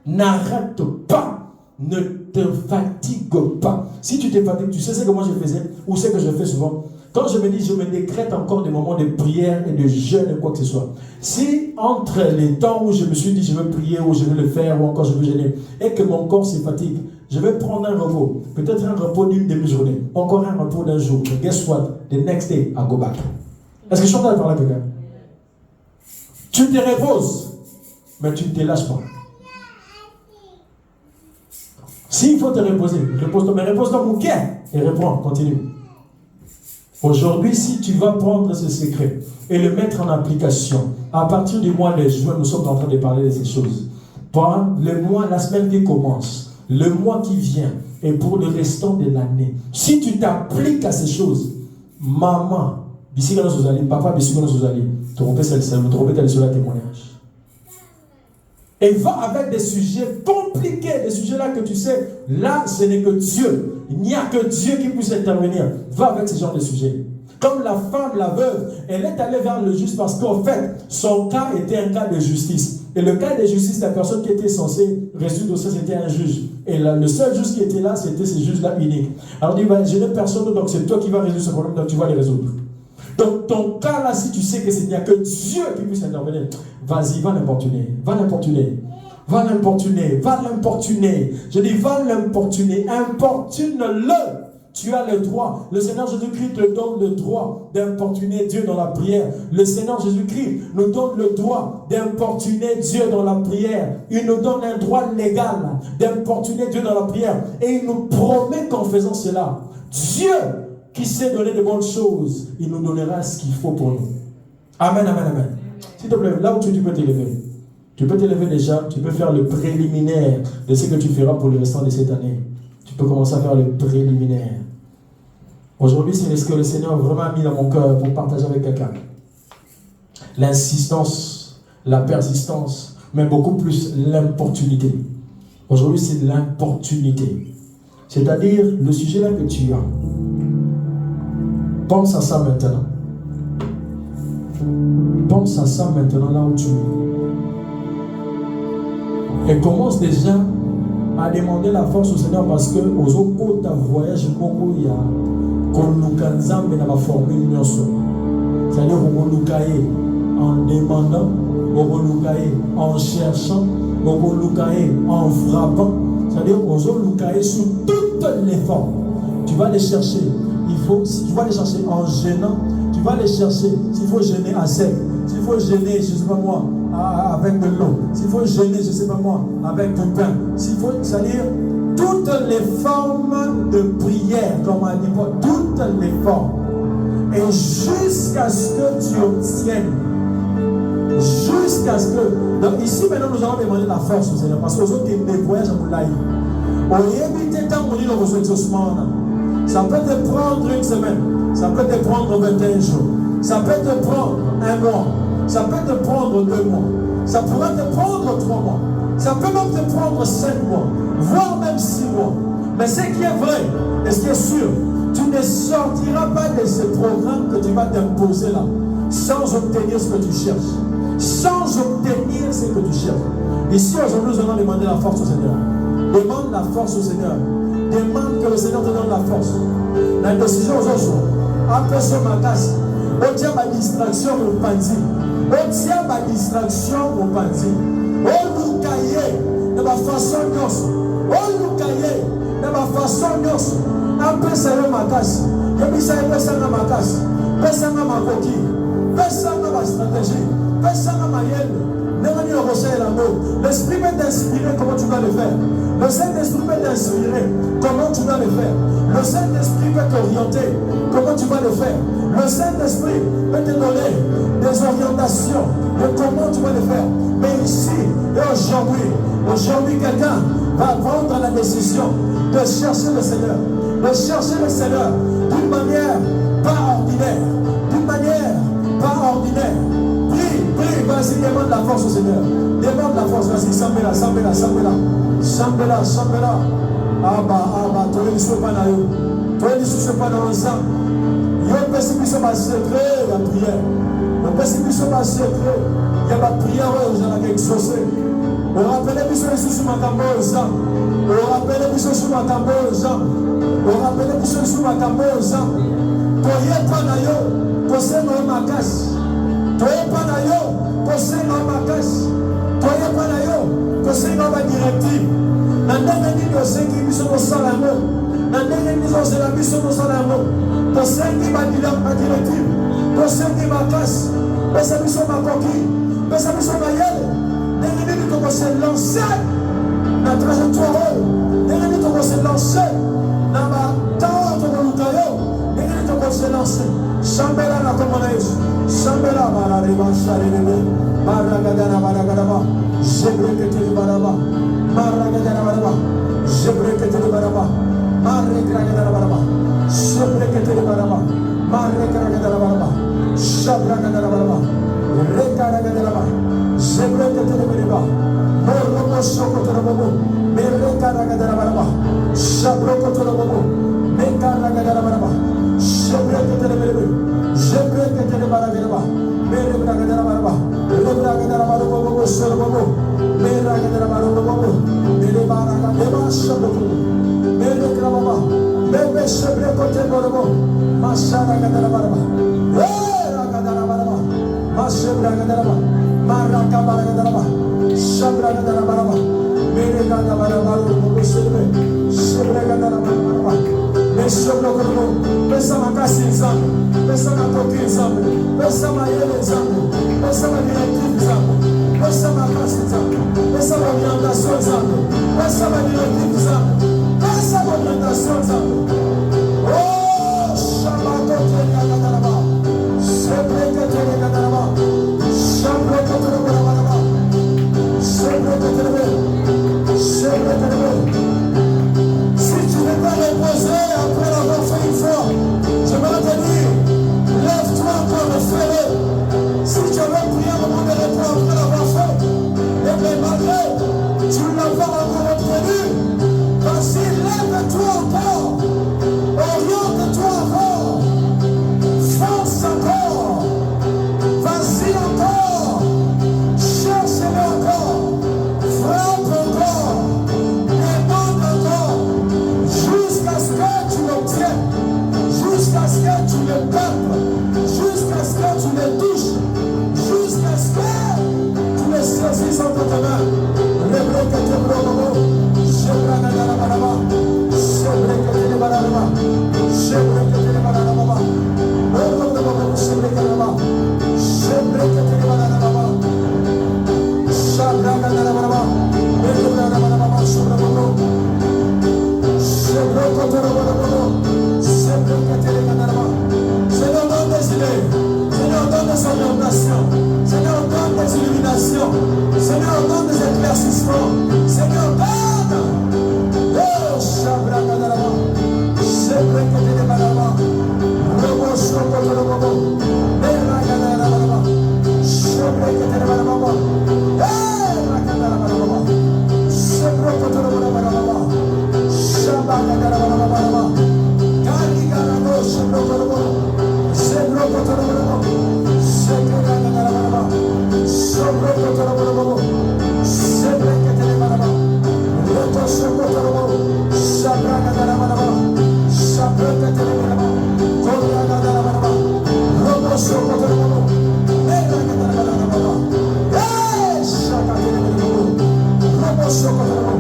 [SPEAKER 1] N'arrête pas. Ne te fatigue pas. Si tu te fatigues, tu sais ce que moi je faisais, ou ce que je fais souvent. Quand je me dis, je me décrète encore des moments de prière et de jeûne et quoi que ce soit. Si entre les temps où je me suis dit, je veux prier, ou je veux le faire, ou encore je veux jeûner, et que mon corps se fatigue, je vais prendre un repos. Peut-être un repos d'une demi-journée. Encore un repos d'un jour. But guess what? The next day, I go back. Est-ce que je suis en train de parler à quelqu'un? Tu te reposes, mais tu ne te lâches pas. S'il faut te reposer, repose-toi, mais repose-toi mon cœur et reprends, continue. Aujourd'hui, si tu vas prendre ce secret et le mettre en application, à partir du mois de juin, nous sommes en train de parler de ces choses. Pendant le mois, la semaine qui commence, le mois qui vient, et pour le restant de l'année, si tu t'appliques à ces choses, maman, papa, tu rompes sur la témoignage. Et va avec des sujets compliqués, des sujets-là que tu sais, là, ce n'est que Dieu. Il n'y a que Dieu qui puisse intervenir. Va avec ce genre de sujets. Comme la femme, la veuve, elle est allée vers le juste parce qu'en fait, son cas était un cas de justice. Et le cas de justice, la personne qui était censée résoudre ça, c'était un juge. Et là, le seul juge qui était là, c'était ce juge-là unique. Alors il dit, je n'ai personne, donc c'est toi qui vas résoudre ce problème, donc tu vas les résoudre. Donc ton cas là, si tu sais que n'y a que Dieu qui puisse intervenir, vas-y, va l'importuner, va l'importuner, va l'importuner, va l'importuner. Je dis va l'importuner, importune-le. Tu as le droit. Le Seigneur Jésus-Christ te donne le droit d'importuner Dieu dans la prière. Le Seigneur Jésus-Christ nous donne le droit d'importuner Dieu dans la prière. Il nous donne un droit légal d'importuner Dieu dans la prière. Et il nous promet qu'en faisant cela, Dieu qui sait donner de bonnes choses, il nous donnera ce qu'il faut pour nous. Amen, amen, amen. S'il te plaît, là où tu peux t'élever. Tu peux t'élever déjà, tu peux faire le préliminaire de ce que tu feras pour le restant de cette année. Tu peux commencer à faire le préliminaire. Aujourd'hui, c'est ce que le Seigneur a vraiment mis dans mon cœur pour partager avec quelqu'un. L'insistance, la persistance, mais beaucoup plus l'importunité. Aujourd'hui, c'est l'importunité. C'est-à-dire le sujet là que tu as. Pense à ça maintenant. Pense à ça maintenant là où tu es. Et commence déjà à demander la force au Seigneur parce que aux autres ta voyage beaucoup il y a konukanzambe na la formule nyoso. C'est-à-dire en demandant, en cherchant, en frappant. C'est-à-dire sous toutes les formes. Tu vas les chercher. Si tu vas les chercher en gênant, tu vas les chercher. S'il faut gêner à sec, s'il faut gêner, je ne sais pas moi, avec de l'eau, s'il faut gêner, je ne sais pas moi, avec du pain, s'il faut, c'est-à-dire toutes les formes de prière, comme on dit, toutes les formes. Et jusqu'à ce que tu obtiennes, jusqu'à ce que. Donc ici maintenant nous allons demander la force au Seigneur, parce que les autres qui voyagent à Moulaï, on évite tant qu'on dit dans vos exaucements. Ça peut te prendre une semaine, ça peut te prendre 21 jours, ça peut te prendre un mois, ça peut te prendre 2 mois, ça pourrait te prendre 3 mois, ça peut même te prendre 5 mois, voire même 6 mois. Mais ce qui est vrai, et ce qui est sûr, tu ne sortiras pas de ce programme que tu vas t'imposer là, sans obtenir ce que tu cherches, sans obtenir ce que tu cherches. Ici aujourd'hui, nous allons demander la force au Seigneur. Demande la force au Seigneur. Demande que le Seigneur te donne la force. La décision aujourd'hui, après ce matin, on tient ma distraction au panzi. On tient ma distraction au panzi. On nous caille de ma façon d'os. olukaye na bafaçon nyonso apesa yo makasi yebisa ye pesanga makasi pesanga makoki pesanga bastratégie pesanga mayele ndenge nini okosalela yango. L'esprit peut t'inspirer comment tu dois le faire. Le Saint-Esprit peut t'inspirer comment tu dois le faire. Le Saint-Esprit peut t'orienter comment tu vas le faire. Le Saint-Esprit peut te donner des orientations de comment tu vas le faire. Mais ici et aujourd'hui, quelqu'un va prendre la décision de chercher le Seigneur. De chercher le Seigneur d'une manière pas ordinaire. D'une manière pas ordinaire. Prie, vas-y, demande la force au Seigneur. Demande la force, vas-y, sambela. Abba, toi, il ne soit pas là. Toi, il ne soit pas dans le sang. Il y a un peu qui sont secret, la prière. Un peu qui sont secret. Il y a la prière, vous allez exaucer. On rappelle que ce sous ma camboza. On rappelle que ce sous ma camboza. On rappelle que ce sous ma camboza. Toi, il n'y a pas d'ailleurs. Toi, c'est ma casse. Toi, il n'y a pas d'ailleurs. Toi, c'est ma casse. Toi, il n'y a pas d'ailleurs. Toi, c'est ma directive. Nandenge nini osengi biso kosala yango. Nandenge nini ozela biso kosala yango. Tosengi badirective. Tosengi makasi. Pesa biso makoki. Pesa biso mayele. Ndenge nini tokose lancer na trajectoire. Ndenge nini tokose lancer na batango tokoluka yo. Ndenge nini tokose lancer. Chambela na kombo na Yesu. Chambela barareba sharelebe. Baragadaba. Jebrekete baraba. Maragadarabaraba, Jebreketarabaraba, Maregragarabaraba, Jebreketarabaraba, Maregragarabaraba, Shabragarabaraba, Rekaragaraba, Jebreketarabaraba, Morobo Sokotorabo, Merekaragaraba, Shabrokotorabo, Mekaragarabaraba, Jebreketarabaraba, Jebreketarabaraba, Meregragarabaraba, Regragarabarabo, Sorbo. Mera kadara baru baru, mere bara kadara shabro, mere krababa, mere shabre kote baru, masara kadara baru, era kadara baru, masabra kadara baru, mara kabara kadara baru, shabra kadara baru, mere kadara baru, baru shabre kadara baru, mere shabro kote, pesa makasi zamu, pesa makoki zamu, pesa mayele zamu, pesa mayele zamu. Pesa makasi zamu, pesa orientation zamu, pesa directive zamu, pesa orientation zamu. Oh, Shabbat Kadaba, Shabbat Kadaba, Shabbat Kadaba, Shabbat Kadaba. Si tu n'es pas reposé après l'avoir fait une fois, j'aimerais te dire, lève-toi encore et fais-le. Si tu avais prié au moment de repos après l'avoir fait, et bien malgré, tu ne l'as pas encore obtenu, vas-y, lève-toi encore, oriente-toi encore, fonce encore, vas-y encore, cherche-le encore, frappe encore, demande encore, jusqu'à ce que tu l'obtiennes, jusqu'à ce que tu le tapes, jusqu'à ce que tu le touches. Jusqu'à ce que tu les saisisses entre tes mains. Rebrekete brobobo, Shebrakadara baraba, Shebrekete baraba, Shebrekete baraba, Orobobo Shebrekete baraba, Shebrekete baraba, Shabrakadara baraba, Rebrekete baraba, Shebrekete, Shebrekete baraba, Shebrekete baraba. Seigneur, donne des idées. Seigneur, donne des orientations. Seigneur, donne des illuminations. Seigneur, donne des éclaircissements. Seigneur, donne. Oh, Shabrakadara, Shebrekete baraba, Robo Shokotorabo, Merakadara baraba, Shebrekete baraba, Rakadara baraba, Shebrokotorabo baraba, Shabrakadara baraba, Kaligarabo Shebrokotorabo, Shebrokotorabo, Shebrakadara baraba, Shebrokotorabo, Shebrekete baraba, Robo Shokotorabo, Shabrakadara baraba, Shabrekete baraba, Korakadara baraba, Robo Shokotorabo, Merakadara baraba, Shakadara baraba, Robo Shokotorabo.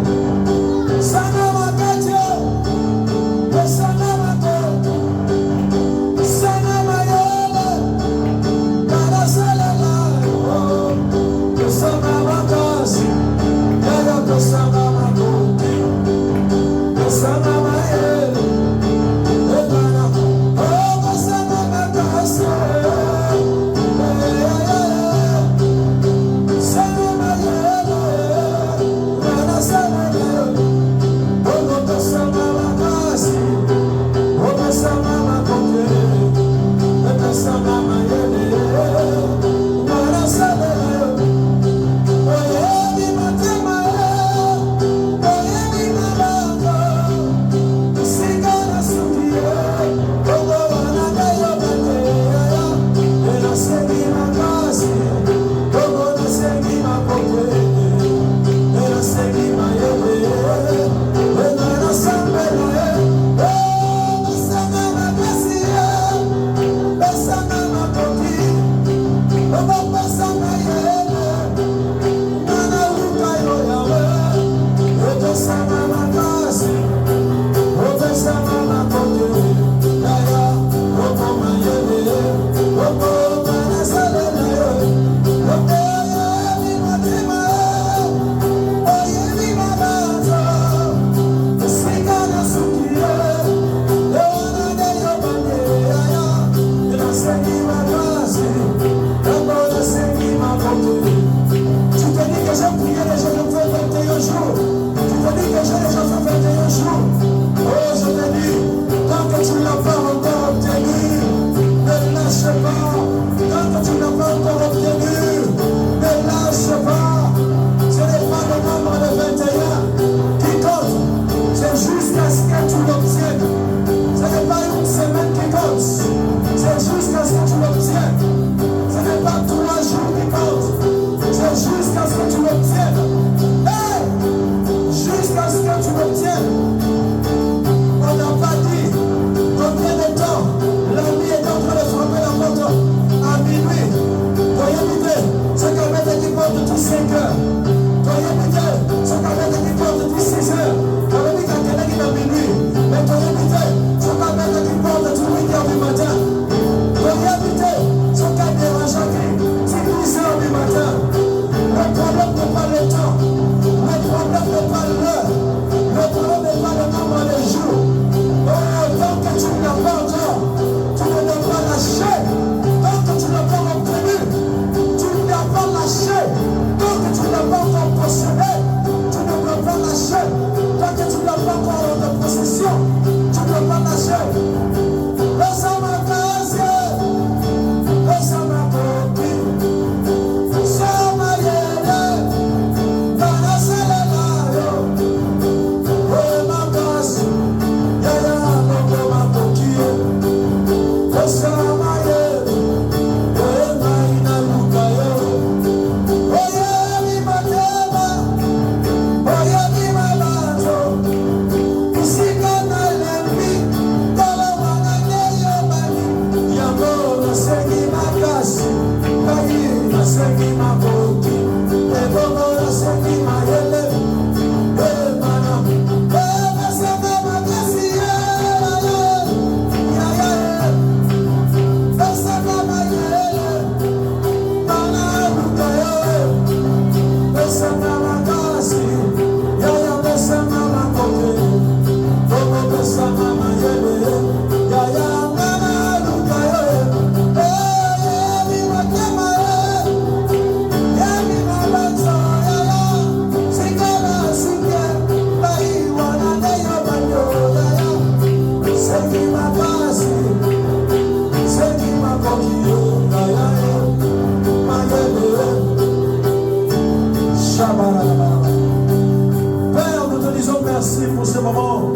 [SPEAKER 1] pour ce moment.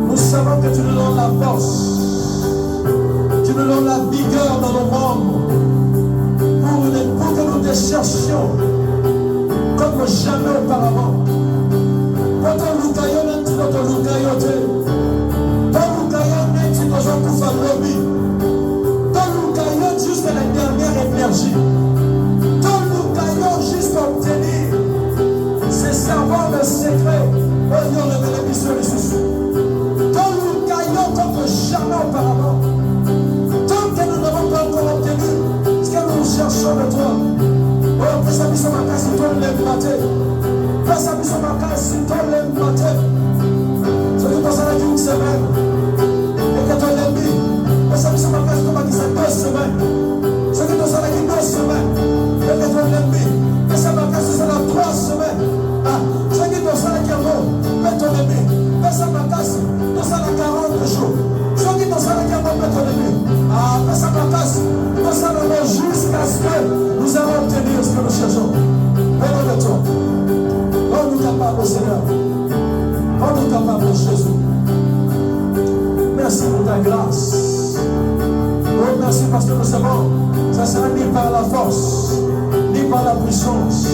[SPEAKER 1] Nous savons que tu nous donnes la force. Tu nous donnes la vigueur dans nos membres. Pour que nous te cherchions comme jamais auparavant. Quand on nous caillonne, tu dois nous cailloter. Quand nous caillonne, tu dois nous faire lobby. Quand nous caillonne jusqu'à la dernière énergie. Quand nous caillons jusqu'à obtenir ces savoirs de secret. Oh, Dieu, révèle les sur les sous. Quand nous caillons comme jamais auparavant. Tant que nous n'avons pas encore obtenu ce que nous cherchons de toi. Oh, que ça puisse ma casse, si toi l'aime mater. Que ça puisse ma casse, si toi l'aime mater. Ce que tu as dit une semaine. Et que toi l'aime dit. Que ça puisse ma casse, comme a dit ça 2 semaines. Ce que tu as dit 2 semaines. Et que toi l'aime dit. Que ça ma casse, c'est la 3 semaines. Ah, ce que tu as dit mais ton aimé. Que ça ma casse, tu as la 40 jours. Ce qui tu as dit mais ton aimé. Ah, que ça ma casse, tu as la jusqu'à ce que nous allons obtenir ce que nous cherchons. Venons de toi. Rends-nous capables, Seigneur. Rends-nous capables, Jésus. Merci pour ta grâce. Oh, merci parce que nous savons, ça sera ni par la force, ni par la puissance,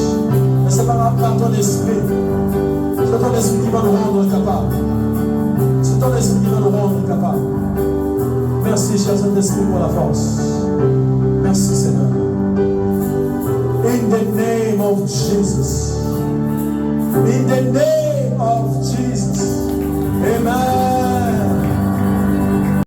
[SPEAKER 1] mais c'est par ton esprit. C'est ton esprit qui va nous rendre capables. C'est ton esprit qui va nous rendre capables. Merci, cher Saint-Esprit, pour la force. Merci, Seigneur. In the name of Jesus. In the name of Jesus. Amen.